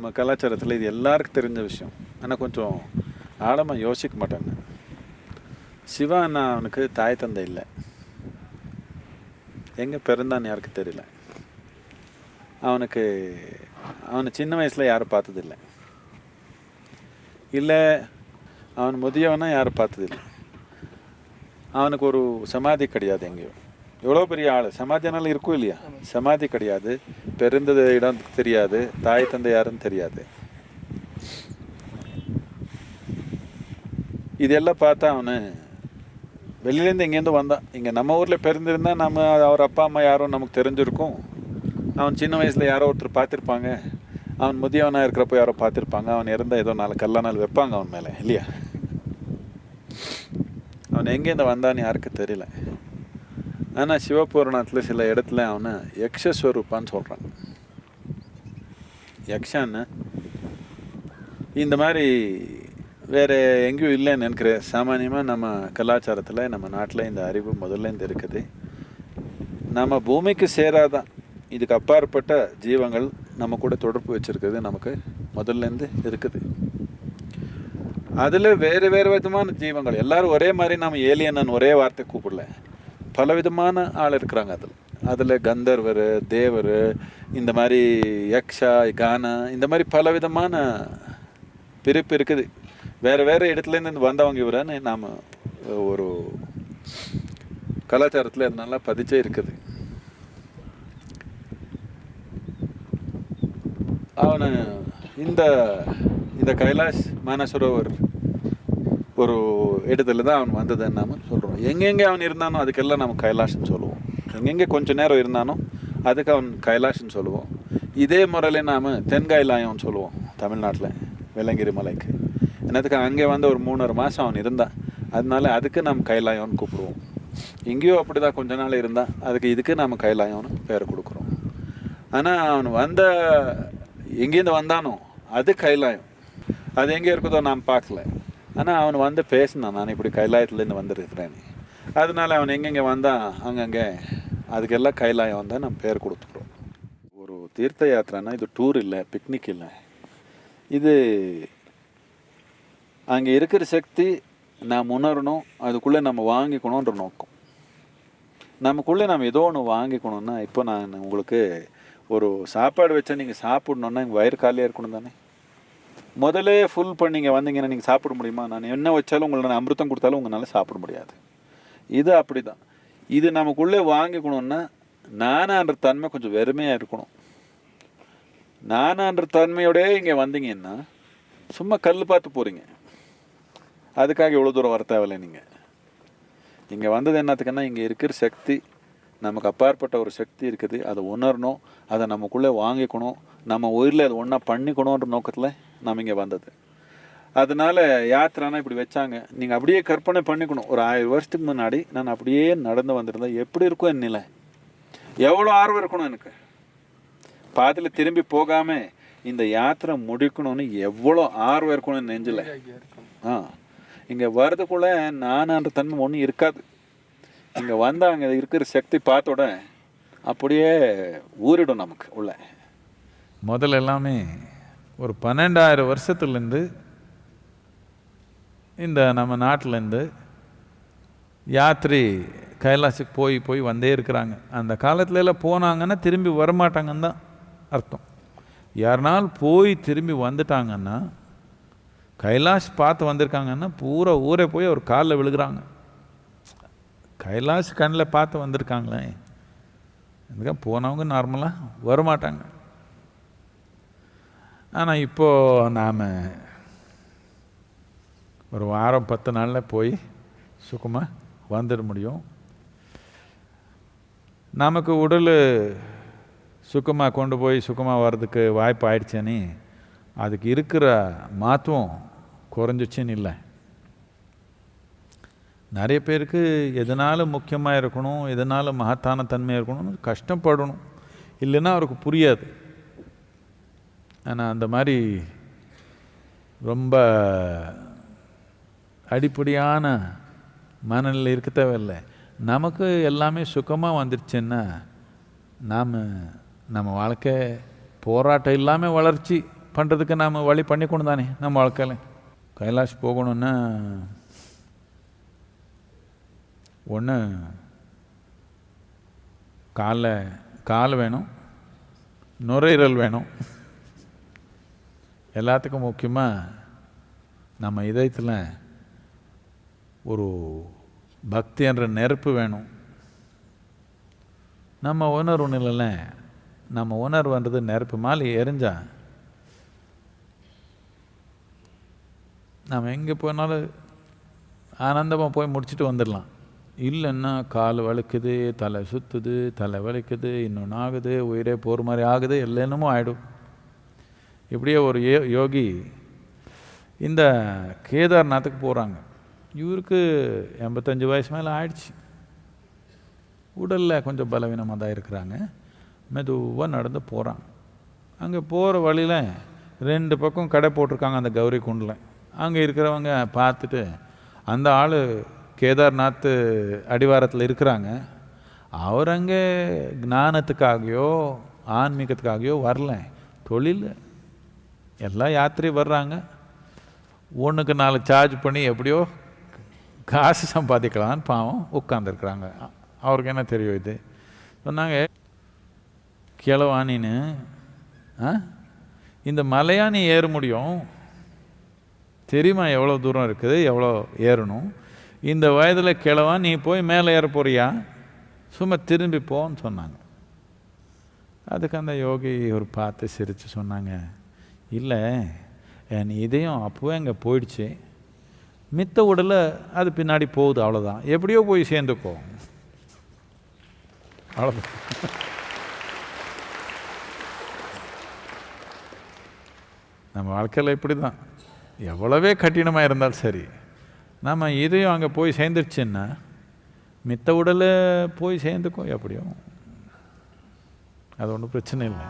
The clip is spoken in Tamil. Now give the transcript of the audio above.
நம்ம கலாச்சாரத்தில் இது எல்லாருக்கும் தெரிஞ்ச விஷயம். ஆனால் கொஞ்சம் ஆழமாக யோசிக்க மாட்டாங்க. சிவா அண்ணா அவனுக்கு தாய் தந்தை இல்லை. எங்கே பிறந்தான்னு யாருக்கு தெரியல. அவனை சின்ன வயசில் யாரும் பார்த்ததில்லை. இல்லை அவன் முதியவனா யாரும் பார்த்ததில்லை. அவனுக்கு ஒரு சமாதி கிடையாது எங்கேயோ. எவ்வளோ பெரிய ஆள், சமாதினாலும் இருக்கும் இல்லையா, சமாதி கிடையாது. பிறந்தது இடம் தெரியாது, தாய் தந்தை யாருன்னு தெரியாது. இதெல்லாம் பார்த்தா அவனு வெளியிலேருந்து எங்கேருந்து வந்தான். இங்கே நம்ம ஊரில் பிறந்திருந்தா நம்ம அவர் அப்பா அம்மா யாரும் நமக்கு தெரிஞ்சிருக்கும். அவன் சின்ன வயசில் யாரோ ஒருத்தர் பார்த்துருப்பாங்க. அவன் முதியவனாக இருக்கிறப்போ யாரோ பார்த்துருப்பாங்க. அவன் இறந்தால் ஏதோ கல்லானால் வைப்பாங்க அவன் மேலே இல்லையா. அவன் எங்கேருந்து வந்தான்னு யாருக்கு தெரியல. ஆனால் சிவபுராணத்தில் சில இடத்துல அவனை யக்ஷஸ்வரூப்பான்னு சொல்கிறாங்க. யக்ஷான்னு இந்த மாதிரி வேறு எங்கேயும் இல்லைன்னு நினைக்கிறேன். சாமானியமாக நம்ம கலாச்சாரத்தில் நம்ம நாட்டில் இந்த அறிவு முதல்லேருந்து இருக்குது. நம்ம பூமிக்கு சேராதான் இதுக்கு அப்பாற்பட்ட ஜீவங்கள் நம்ம கூட தொடர்பு வச்சுருக்குது நமக்கு முதல்லேருந்து இருக்குது. அதில் வேறு வேறு விதமான ஜீவங்கள், எல்லோரும் ஒரே மாதிரி நம்ம ஏலியன்னு ஒரே வார்த்தை கூப்பிடல. பல விதமான ஆள் இருக்கிறாங்க. அதில் கந்தர்வர், தேவர், இந்த மாதிரி யக்ஷா, கானா, இந்த மாதிரி பல விதமான பிரிப்பு இருக்குது. வேறு வேறு இடத்துலேருந்து வந்தவங்க இவரன்னு நாம் ஒரு கலாச்சாரத்தில் அது நல்லா பதிச்சே இருக்குது. அவனு இந்த கைலாஷ் மானசரோவர் ஒரு இடத்துல தான் அவன் வந்ததுன்னு நாம் சொல்கிறோம். எங்கெங்கே அவன் இருந்தானோ அதுக்கெல்லாம் நம்ம கைலாஷ்ன்னு சொல்லுவோம். எங்கெங்கே கொஞ்சம் நேரம் இருந்தானோ அதுக்கு அவன் கைலாஷ்ன்னு சொல்லுவோம். இதே முறையில் நாம் தென்காயிலாயம்னு சொல்லுவோம் தமிழ்நாட்டில், வெள்ளங்கிரி மலைக்கு. என்னத்துக்கு அங்கே வந்து ஒரு 3.5 மாதம் அவன் இருந்தான். அதனால அதுக்கு நம்ம கைலாயம்னு கூப்பிடுவோம். இங்கேயோ அப்படி தான் கொஞ்ச நாள் இருந்தான். இதுக்கு நம்ம கைலாயம்னு பேரை கொடுக்குறோம். ஆனால் அவன் எங்கேருந்து வந்தானோ அது கைலாயம். அது எங்கே இருக்குதோ நாம் பார்க்கல. ஆனால் அவன் வந்து பேசினான், நான் இப்படி கைலாயத்துலேருந்து வந்துருக்கிறேன்னு. அதனால அவன் எங்கெங்கே வந்தான் அங்கங்கே அதுக்கெல்லாம் கைலாயம் வந்தால் நம்ம பேர் கொடுத்துக்கிறோம். ஒரு தீர்த்த யாத்திரைனா இது டூர் இல்லை, பிக்னிக் இல்லை. இது அங்கே இருக்கிற சக்தி நாம் உணரணும், அதுக்குள்ளே நம்ம வாங்கிக்கணுன்ற நோக்கம். நமக்குள்ளே நம்ம ஏதோ ஒன்று வாங்கிக்கணும்னா, இப்போ நான் உங்களுக்கு ஒரு சாப்பாடு வச்சா நீங்கள் சாப்பிட்ணுன்னா எங்கள் வயிறு காலியாக இருக்கணும் தானே. முதலே ஃபுல் பண்ணிங்க வந்தீங்கன்னா நீங்கள் சாப்பிட முடியுமா? நான் என்ன வச்சாலும் உங்களை நான் அமிர்தம் கொடுத்தாலும் உங்களால் சாப்பிட முடியாது. இது அப்படி தான். இது நமக்குள்ளே வாங்கிக்கணுன்னா நானான்ற தன்மை கொஞ்சம் வெறுமையாக இருக்கணும். நானான்ற தன்மையோடய இங்கே வந்தீங்கன்னா சும்மா கல் பார்த்து போகிறீங்க. அதுக்காக எவ்வளோ தூரம் வர தேவையில்லை. நீங்கள் இங்கே வந்தது என்னத்துக்குன்னா, இங்கே இருக்கிற சக்தி நமக்கு அப்பாற்பட்ட ஒரு சக்தி இருக்குது. அதை உணரணும், அதை நமக்குள்ளே வாங்கிக்கணும், நம்ம உயிரில் அதை ஒன்றா பண்ணிக்கணுன்ற நோக்கத்தில் நம்ம இங்கே வந்தது. அதனால யாத்திரானா இப்படி வச்சாங்க. நீங்கள் அப்படியே கற்பனை பண்ணிக்கணும். ஒரு 1000 வருஷத்துக்கு முன்னாடி நான் அப்படியே நடந்து வந்திருந்தேன், எப்படி இருக்கும் என் நிலை, எவ்வளோ ஆர்வம் இருக்கணும் எனக்கு. பாதியில் திரும்பி போகாமல் இந்த யாத்திரை முடிக்கணும்னு எவ்வளோ ஆர்வம் இருக்கணும் நெஞ்சில். இங்கே வர்றதுக்குள்ளே நானான்ற தன்மை ஒன்றும் இருக்காது. இங்கே வந்தால் அங்கே இருக்கிற சக்தி பார்த்தோட அப்படியே ஊறிடும் நமக்கு உள்ள. முதல்ல எல்லாமே ஒரு 12,000 வருஷத்துலேருந்து இந்த நம்ம நாட்டிலேருந்து யாத்திரை கைலாசுக்கு போய் வந்தே இருக்கிறாங்க. அந்த காலத்துல எல்லாம் போனாங்கன்னா திரும்பி வரமாட்டாங்கன்னு தான் அர்த்தம். யாருனாலும் போய் திரும்பி வந்துட்டாங்கன்னா, கைலாஷ் பார்த்து வந்திருக்காங்கன்னா பூரா ஊரே போய் அவர் காலில் விழுகிறாங்க. கைலாஷ் கண்ணில் பார்த்து வந்திருக்காங்களே, இதுக்காக போனவங்க நார்மலாக வரமாட்டாங்க. ஆனால் இப்போது நாம் ஒரு வாரம் 10 நாளில் போய் சுகமாக வந்துட முடியும். நமக்கு உடல் சுகமாக கொண்டு போய் சுகமாக வர்றதுக்கு வாய்ப்பு ஆயிடுச்சேன்னு அதுக்கு இருக்கிற மாற்றம் குறைஞ்சிச்சின்னு இல்லை. நிறைய பேருக்கு எதனாலும் முக்கியமாக இருக்கணும், எதனாலும் மகத்தான தன்மையாக இருக்கணும்னு கஷ்டப்படணும், இல்லைன்னா அவருக்கு புரியாது. ஆனால் அந்த மாதிரி ரொம்ப அடிப்படையான மனநிலை இருக்க தேவையில்லை. நமக்கு எல்லாமே சுகமாக வந்துடுச்சுன்னா நம்ம வாழ்க்கை போராட்டம் இல்லாமல் வளர்ச்சி பண்ணுறதுக்கு நாம் வழி பண்ணிக்கணும் தானே நம்ம வாழ்க்கையில். கைலாஷ் போகணுன்னா ஒன்று கால் வேணும், நுரையீரல் வேணும். எல்லாத்துக்கும் முக்கியமாக நம்ம இதயத்தில் ஒரு பக்தி என்ற நெருப்பு வேணும். நம்ம உணர்வு நிலையில் நம்ம உணர்வுன்றது நெருப்பு மாதிரி எரிஞ்சா நம்ம எங்கே போனாலும் ஆனந்தமாக போய் முடிச்சுட்டு வந்துடலாம். இல்லைன்னா கால் வலிக்குது, தலை சுற்றுது, தலை வலிக்குது, இன்னொன்று ஆகுது, உயிரே போகிற மாதிரி ஆகுது, என்னமோ ஆகிடும். இப்படியே ஒரு யோகி இந்த கேதார்நாத்துக்கு போகிறாங்க. இவருக்கு 85 வயசு மேலே ஆயிடுச்சு. உடலில் கொஞ்சம் பலவீனமாக தான் இருக்கிறாங்க. மெதுவாக நடந்து போகிறாங்க. அங்கே போகிற வழியில் 2 பக்கம் கடை போட்டிருக்காங்க அந்த கௌரி குண்டில். அங்கே இருக்கிறவங்க பார்த்துட்டு, அந்த ஆள் கேதார்நாத் அடிவாரத்தில் இருக்கிறாங்க, அவர் அங்கே ஞானத்துக்காகையோ ஆன்மீகத்துக்காகையோ வரல, தொழில். எல்லா யாத்திரை வர்றாங்க, 1க்கு 4 சார்ஜ் பண்ணி எப்படியோ காசு சம்பாதிக்கலான்னு பாவம் உட்காந்துருக்குறாங்க. அவருக்கு என்ன தெரியும்? இது சொன்னாங்க, கிழவானின்னு இந்த மலையா நீ ஏற முடியும்? தெரியுமா எவ்வளோ தூரம் இருக்குது, எவ்வளோ ஏறணும்? இந்த வயதில் கிழவா நீ போய் மேலே ஏற போறியா? சும்மா திரும்பி போன்னு சொன்னாங்க. அதுக்கு அந்த யோகி ஒரு பார்த்து சிரித்து சொன்னாங்க, இல்லை, என் இதயம் அப்போவே அங்கே போயிடுச்சு, மித்த உடலை அது பின்னாடி போகுது, அவ்வளோதான், எப்படியோ போய் சேர்ந்துக்கோ, அவ்வளோதான். நம்ம வாழ்க்கையில் இப்படி தான், எவ்வளவே கடினமாக இருந்தாலும் சரி, நம்ம இதையும் அங்கே போய் சேர்ந்துருச்சுன்னா மித்த உடலை போய் சேர்ந்துக்கும் எப்படியும், அது ஒன்றும் பிரச்சனை இல்லை.